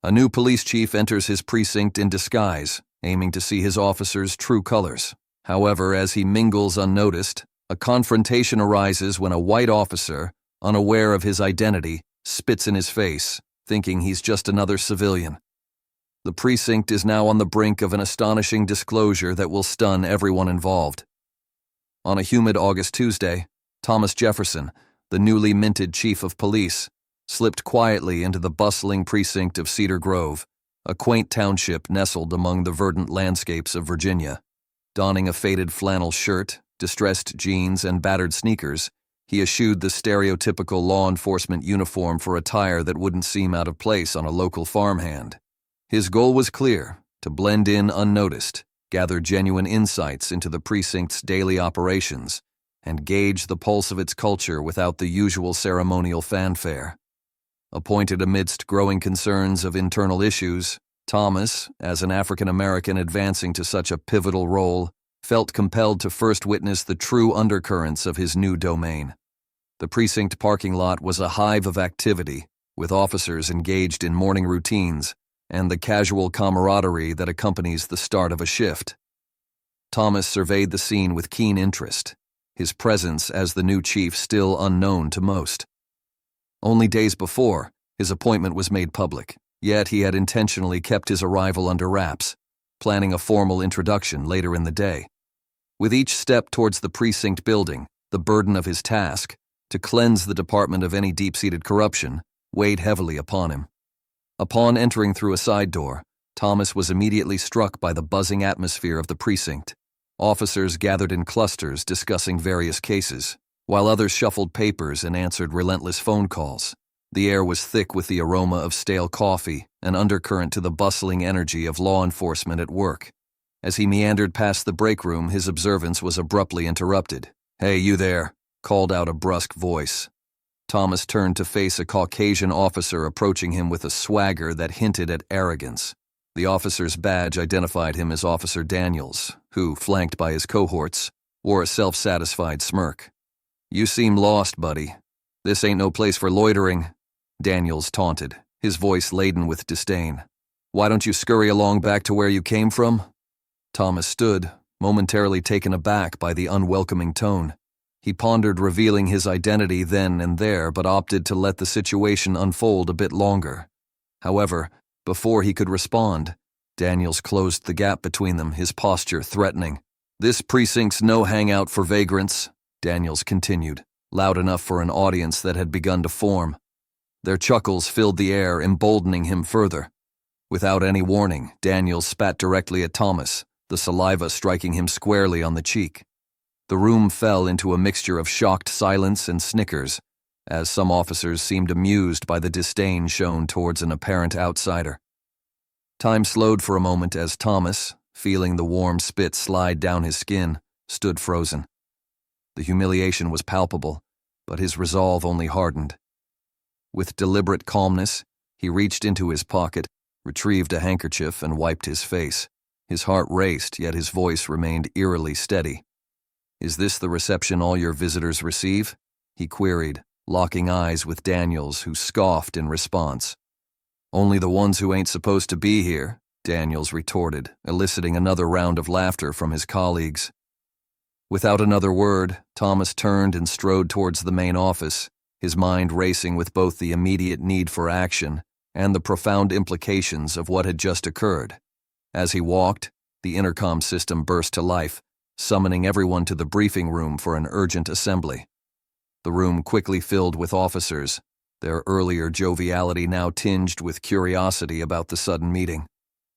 A new police chief enters his precinct in disguise, aiming to see his officers' true colors. However, as he mingles unnoticed, a confrontation arises when a white officer, unaware of his identity, spits in his face, thinking he's just another civilian. The precinct is now on the brink of an astonishing disclosure that will stun everyone involved. On a humid August Tuesday, Thomas Jefferson, the newly minted chief of police, slipped quietly into the bustling precinct of Cedar Grove, a quaint township nestled among the verdant landscapes of Virginia. Donning a faded flannel shirt, distressed jeans, and battered sneakers, he eschewed the stereotypical law enforcement uniform for attire that wouldn't seem out of place on a local farmhand. His goal was clear: to blend in unnoticed, gather genuine insights into the precinct's daily operations, and gauge the pulse of its culture without the usual ceremonial fanfare. Appointed amidst growing concerns of internal issues, Thomas, as an African American advancing to such a pivotal role, felt compelled to first witness the true undercurrents of his new domain. The precinct parking lot was a hive of activity, with officers engaged in morning routines and the casual camaraderie that accompanies the start of a shift. Thomas surveyed the scene with keen interest, his presence as the new chief still unknown to most. Only days before, his appointment was made public, yet he had intentionally kept his arrival under wraps, planning a formal introduction later in the day. With each step towards the precinct building, the burden of his task, to cleanse the department of any deep-seated corruption, weighed heavily upon him. Upon entering through a side door, Thomas was immediately struck by the buzzing atmosphere of the precinct. Officers gathered in clusters discussing various cases, while others shuffled papers and answered relentless phone calls. The air was thick with the aroma of stale coffee, an undercurrent to the bustling energy of law enforcement at work. As he meandered past the break room, his observance was abruptly interrupted. "Hey, you there," called out a brusque voice. Thomas turned to face a Caucasian officer approaching him with a swagger that hinted at arrogance. The officer's badge identified him as Officer Daniels, who, flanked by his cohorts, wore a self-satisfied smirk. "You seem lost, buddy. This ain't no place for loitering," Daniels taunted, his voice laden with disdain. "Why don't you scurry along back to where you came from?" Thomas stood, momentarily taken aback by the unwelcoming tone. He pondered revealing his identity then and there, but opted to let the situation unfold a bit longer. However, before he could respond, Daniels closed the gap between them, his posture threatening. "This precinct's no hangout for vagrants," Daniels continued, loud enough for an audience that had begun to form. Their chuckles filled the air, emboldening him further. Without any warning, Daniels spat directly at Thomas, the saliva striking him squarely on the cheek. The room fell into a mixture of shocked silence and snickers, as some officers seemed amused by the disdain shown towards an apparent outsider. Time slowed for a moment as Thomas, feeling the warm spit slide down his skin, stood frozen. The humiliation was palpable, but his resolve only hardened. With deliberate calmness, he reached into his pocket, retrieved a handkerchief, and wiped his face. His heart raced, yet his voice remained eerily steady. "Is this the reception all your visitors receive?" he queried, locking eyes with Daniels, who scoffed in response. "Only the ones who ain't supposed to be here," Daniels retorted, eliciting another round of laughter from his colleagues. Without another word, Thomas turned and strode towards the main office, his mind racing with both the immediate need for action and the profound implications of what had just occurred. As he walked, the intercom system burst to life, summoning everyone to the briefing room for an urgent assembly. The room quickly filled with officers, their earlier joviality now tinged with curiosity about the sudden meeting.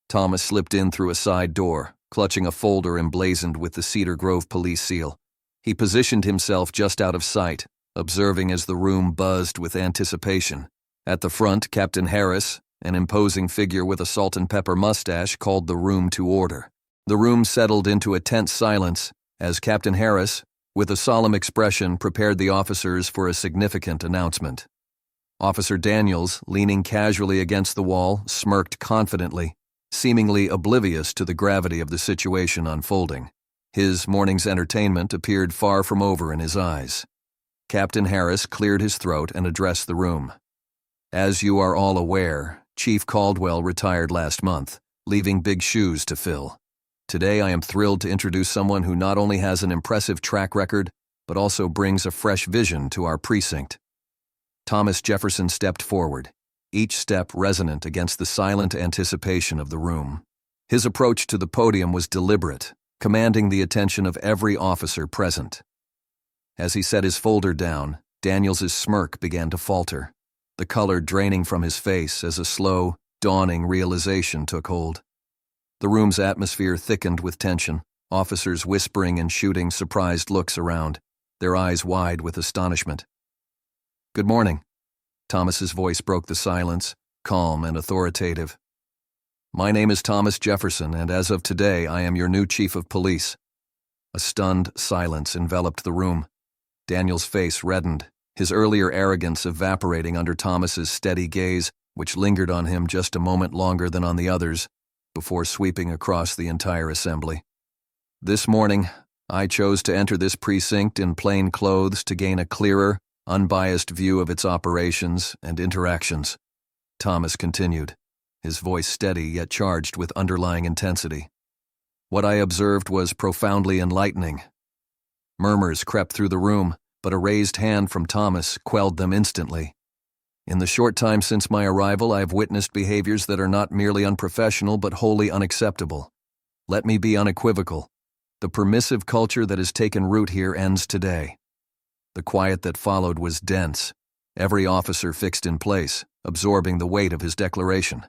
Thomas slipped in through a side door, clutching a folder emblazoned with the Cedar Grove police seal. He positioned himself just out of sight, observing as the room buzzed with anticipation. At the front, Captain Harris, an imposing figure with a salt-and-pepper mustache, called the room to order. The room settled into a tense silence as Captain Harris, with a solemn expression, prepared the officers for a significant announcement. Officer Daniels, leaning casually against the wall, smirked confidently, seemingly oblivious to the gravity of the situation unfolding. His morning's entertainment appeared far from over in his eyes. Captain Harris cleared his throat and addressed the room. "As you are all aware, Chief Caldwell retired last month, leaving big shoes to fill. Today I am thrilled to introduce someone who not only has an impressive track record, but also brings a fresh vision to our precinct. Thomas Jefferson stepped forward, each step resonant against the silent anticipation of the room. His approach to the podium was deliberate, commanding the attention of every officer present. As he set his folder down, Daniels's smirk began to falter, the color draining from his face as a slow, dawning realization took hold. The room's atmosphere thickened with tension, officers whispering and shooting surprised looks around, their eyes wide with astonishment. "Good morning." Thomas's voice broke the silence, calm and authoritative. "My name is Thomas Jefferson, and as of today, I am your new chief of police." A stunned silence enveloped the room. Daniel's face reddened, his earlier arrogance evaporating under Thomas's steady gaze, which lingered on him just a moment longer than on the others, before sweeping across the entire assembly. "This morning, I chose to enter this precinct in plain clothes to gain a clearer, unbiased view of its operations and interactions," Thomas continued, his voice steady yet charged with underlying intensity. "What I observed was profoundly enlightening." Murmurs crept through the room, but a raised hand from Thomas quelled them instantly. "In the short time since my arrival, I have witnessed behaviors that are not merely unprofessional but wholly unacceptable. Let me be unequivocal. The permissive culture that has taken root here ends today." The quiet that followed was dense, every officer fixed in place, absorbing the weight of his declaration.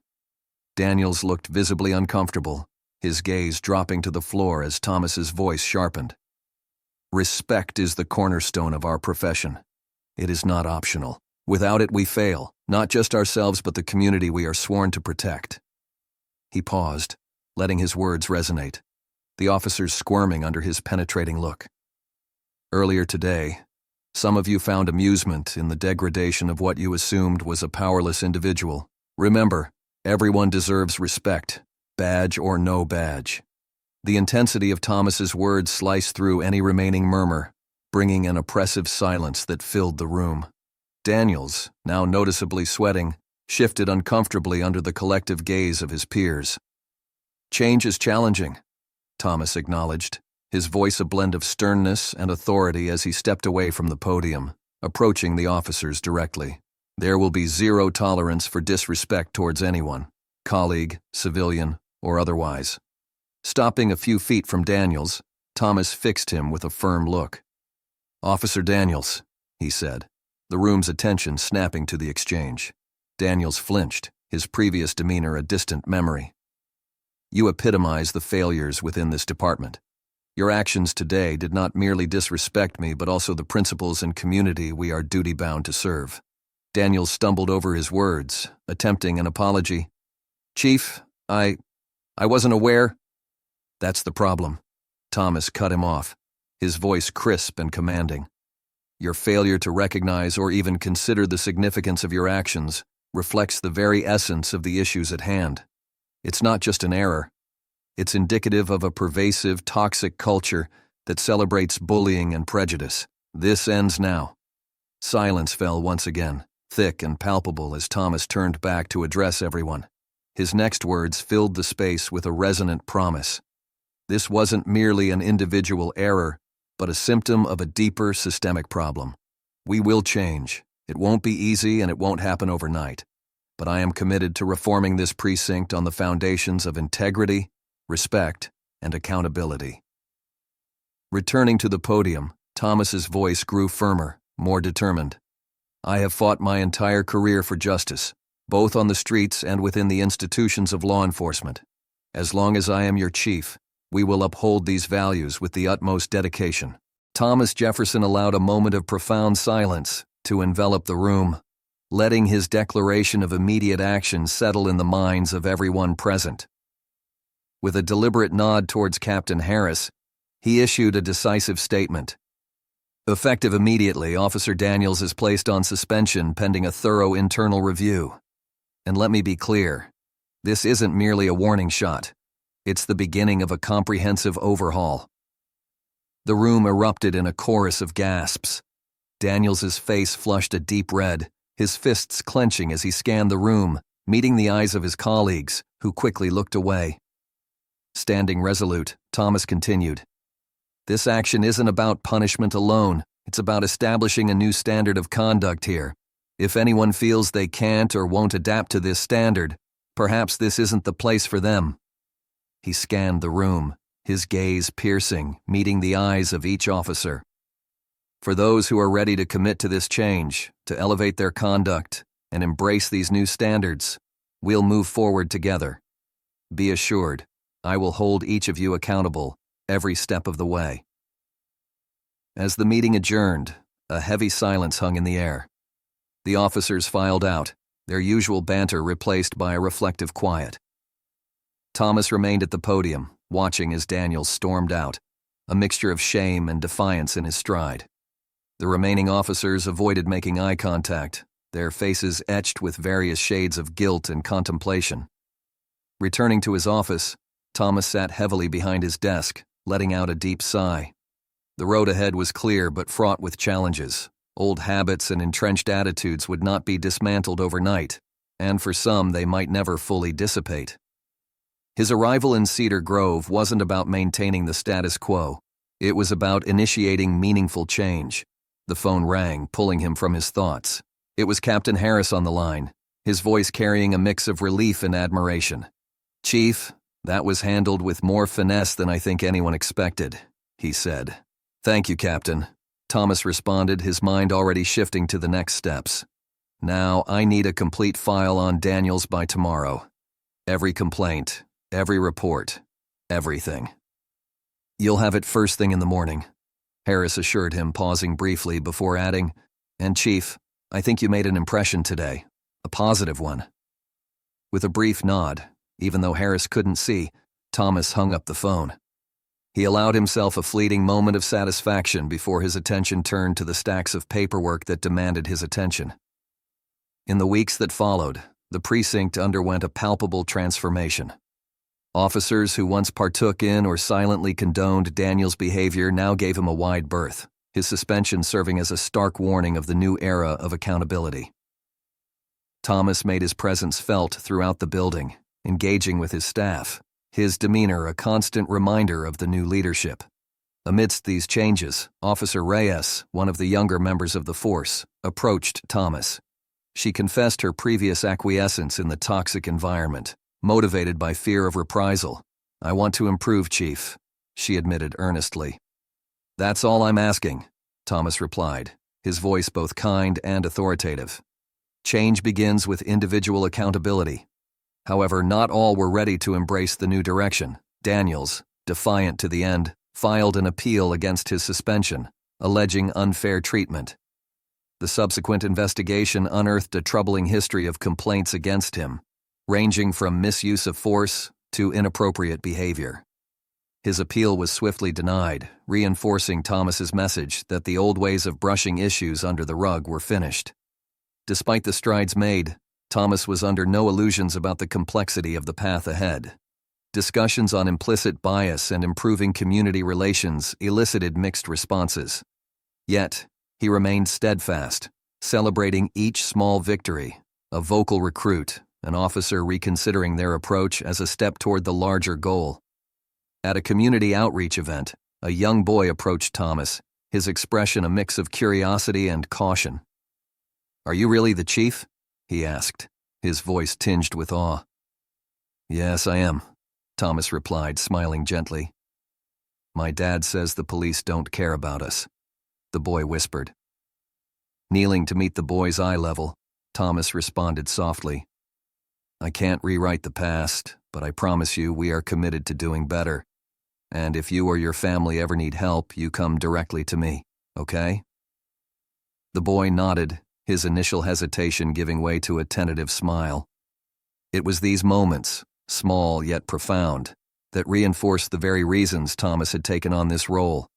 Daniels looked visibly uncomfortable, his gaze dropping to the floor as Thomas's voice sharpened. "Respect is the cornerstone of our profession. It is not optional. Without it we fail, not just ourselves but the community we are sworn to protect." He paused, letting his words resonate, the officers squirming under his penetrating look. "Earlier today, some of you found amusement in the degradation of what you assumed was a powerless individual. Remember, everyone deserves respect, badge or no badge." The intensity of Thomas's words sliced through any remaining murmur, bringing an oppressive silence that filled the room. Daniels, now noticeably sweating, shifted uncomfortably under the collective gaze of his peers. "Change is challenging," Thomas acknowledged, his voice a blend of sternness and authority as he stepped away from the podium, approaching the officers directly. "There will be zero tolerance for disrespect towards anyone, colleague, civilian, or otherwise." Stopping a few feet from Daniels, Thomas fixed him with a firm look. "Officer Daniels," he said, the room's attention snapping to the exchange. Daniels flinched, his previous demeanor a distant memory. "You epitomize the failures within this department. Your actions today did not merely disrespect me but also the principles and community we are duty-bound to serve." Daniels stumbled over his words, attempting an apology. "Chief, I wasn't aware." "That's the problem." Thomas cut him off, his voice crisp and commanding. "Your failure to recognize or even consider the significance of your actions reflects the very essence of the issues at hand. It's not just an error. It's indicative of a pervasive, toxic culture that celebrates bullying and prejudice. This ends now." Silence fell once again, thick and palpable as Thomas turned back to address everyone. His next words filled the space with a resonant promise. This wasn't merely an individual error, but a symptom of a deeper systemic problem. "We will change. It won't be easy and it won't happen overnight. But I am committed to reforming this precinct on the foundations of integrity, respect, and accountability." Returning to the podium, Thomas's voice grew firmer, more determined. "I have fought my entire career for justice, both on the streets and within the institutions of law enforcement. As long as I am your chief, we will uphold these values with the utmost dedication." Thomas Jefferson allowed a moment of profound silence to envelop the room, letting his declaration of immediate action settle in the minds of everyone present. With a deliberate nod towards Captain Harris, he issued a decisive statement. "Effective immediately, Officer Daniels is placed on suspension pending a thorough internal review. And let me be clear, this isn't merely a warning shot. It's the beginning of a comprehensive overhaul." The room erupted in a chorus of gasps. Daniels's face flushed a deep red, his fists clenching as he scanned the room, meeting the eyes of his colleagues, who quickly looked away. Standing resolute, Thomas continued, "This action isn't about punishment alone. It's about establishing a new standard of conduct here. If anyone feels they can't or won't adapt to this standard, perhaps this isn't the place for them." He scanned the room, his gaze piercing, meeting the eyes of each officer. For those who are ready to commit to this change, to elevate their conduct, and embrace these new standards, we'll move forward together. Be assured, I will hold each of you accountable every step of the way. As the meeting adjourned, a heavy silence hung in the air. The officers filed out, their usual banter replaced by a reflective quiet. Thomas remained at the podium, watching as Daniels stormed out, a mixture of shame and defiance in his stride. The remaining officers avoided making eye contact, their faces etched with various shades of guilt and contemplation. Returning to his office, Thomas sat heavily behind his desk, letting out a deep sigh. The road ahead was clear but fraught with challenges. Old habits and entrenched attitudes would not be dismantled overnight, and for some they might never fully dissipate. His arrival in Cedar Grove wasn't about maintaining the status quo. It was about initiating meaningful change. The phone rang, pulling him from his thoughts. It was Captain Harris on the line, his voice carrying a mix of relief and admiration. "Chief, that was handled with more finesse than I think anyone expected," he said. "Thank you, Captain," Thomas responded, his mind already shifting to the next steps. "Now I need a complete file on Daniels by tomorrow. Every complaint, every report, everything." "You'll have it first thing in the morning," Harris assured him, pausing briefly before adding, "And Chief, I think you made an impression today, a positive one." With a brief nod, even though Harris couldn't see, Thomas hung up the phone. He allowed himself a fleeting moment of satisfaction before his attention turned to the stacks of paperwork that demanded his attention. In the weeks that followed, the precinct underwent a palpable transformation. Officers who once partook in or silently condoned Daniels' behavior now gave him a wide berth, his suspension serving as a stark warning of the new era of accountability. Thomas made his presence felt throughout the building, engaging with his staff, his demeanor a constant reminder of the new leadership. Amidst these changes, Officer Reyes, one of the younger members of the force, approached Thomas. She confessed her previous acquiescence in the toxic environment, motivated by fear of reprisal. "I want to improve, Chief," she admitted earnestly. "That's all I'm asking," Thomas replied, his voice both kind and authoritative. Change begins with individual accountability. However, not all were ready to embrace the new direction. Daniels, defiant to the end, filed an appeal against his suspension, alleging unfair treatment. The subsequent investigation unearthed a troubling history of complaints against him, ranging from misuse of force to inappropriate behavior. His appeal was swiftly denied, reinforcing Thomas's message that the old ways of brushing issues under the rug were finished. Despite the strides made, Thomas was under no illusions about the complexity of the path ahead. Discussions on implicit bias and improving community relations elicited mixed responses. Yet, he remained steadfast, celebrating each small victory, a vocal recruit, an officer reconsidering their approach as a step toward the larger goal. At a community outreach event, a young boy approached Thomas, his expression a mix of curiosity and caution. "Are you really the chief?" he asked, his voice tinged with awe. "Yes, I am," Thomas replied, smiling gently. "My dad says the police don't care about us," the boy whispered. Kneeling to meet the boy's eye level, Thomas responded softly, "I can't rewrite the past, but I promise you we are committed to doing better. And if you or your family ever need help, you come directly to me, okay?" The boy nodded, his initial hesitation giving way to a tentative smile. It was these moments, small yet profound, that reinforced the very reasons Thomas had taken on this role: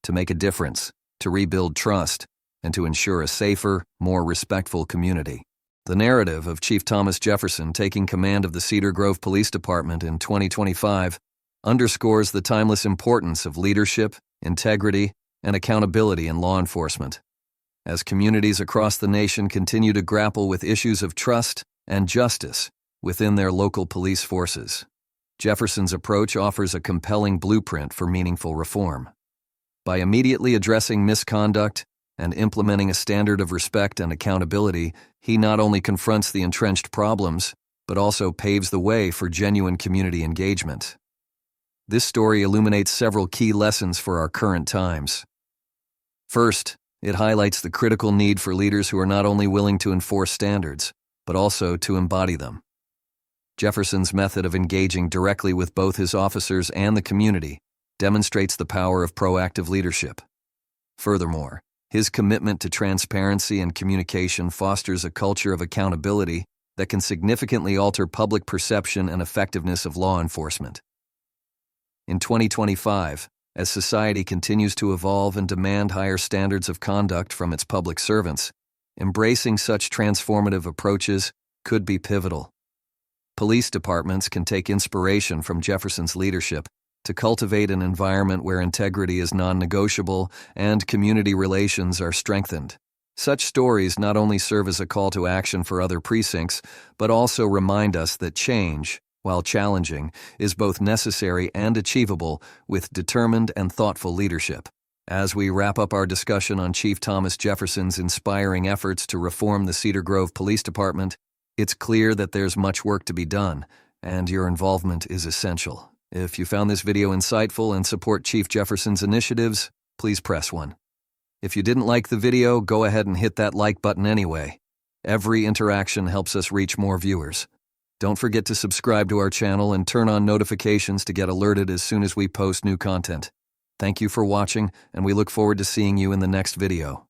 to make a difference, to rebuild trust, and to ensure a safer, more respectful community. The narrative of Chief Thomas Jefferson taking command of the Cedar Grove Police Department in 2025 underscores the timeless importance of leadership, integrity, and accountability in law enforcement. As communities across the nation continue to grapple with issues of trust and justice, within their local police forces. Jefferson's approach offers a compelling blueprint for meaningful reform. By immediately addressing misconduct and implementing a standard of respect and accountability, he not only confronts the entrenched problems, but also paves the way for genuine community engagement. This story illuminates several key lessons for our current times. First, it highlights the critical need for leaders who are not only willing to enforce standards, but also to embody them. Jefferson's method of engaging directly with both his officers and the community demonstrates the power of proactive leadership. Furthermore, his commitment to transparency and communication fosters a culture of accountability that can significantly alter public perception and effectiveness of law enforcement. In 2025, as society continues to evolve and demand higher standards of conduct from its public servants, embracing such transformative approaches could be pivotal. Police departments can take inspiration from Jefferson's leadership to cultivate an environment where integrity is non-negotiable and community relations are strengthened. Such stories not only serve as a call to action for other precincts, but also remind us that change, while challenging, is both necessary and achievable with determined and thoughtful leadership. As we wrap up our discussion on Chief Thomas Jefferson's inspiring efforts to reform the Cedar Grove Police Department, it's clear that there's much work to be done, and your involvement is essential. If you found this video insightful and support Chief Jefferson's initiatives, please press 1. If you didn't like the video, go ahead and hit that like button anyway. Every interaction helps us reach more viewers. Don't forget to subscribe to our channel and turn on notifications to get alerted as soon as we post new content. Thank you for watching, and we look forward to seeing you in the next video.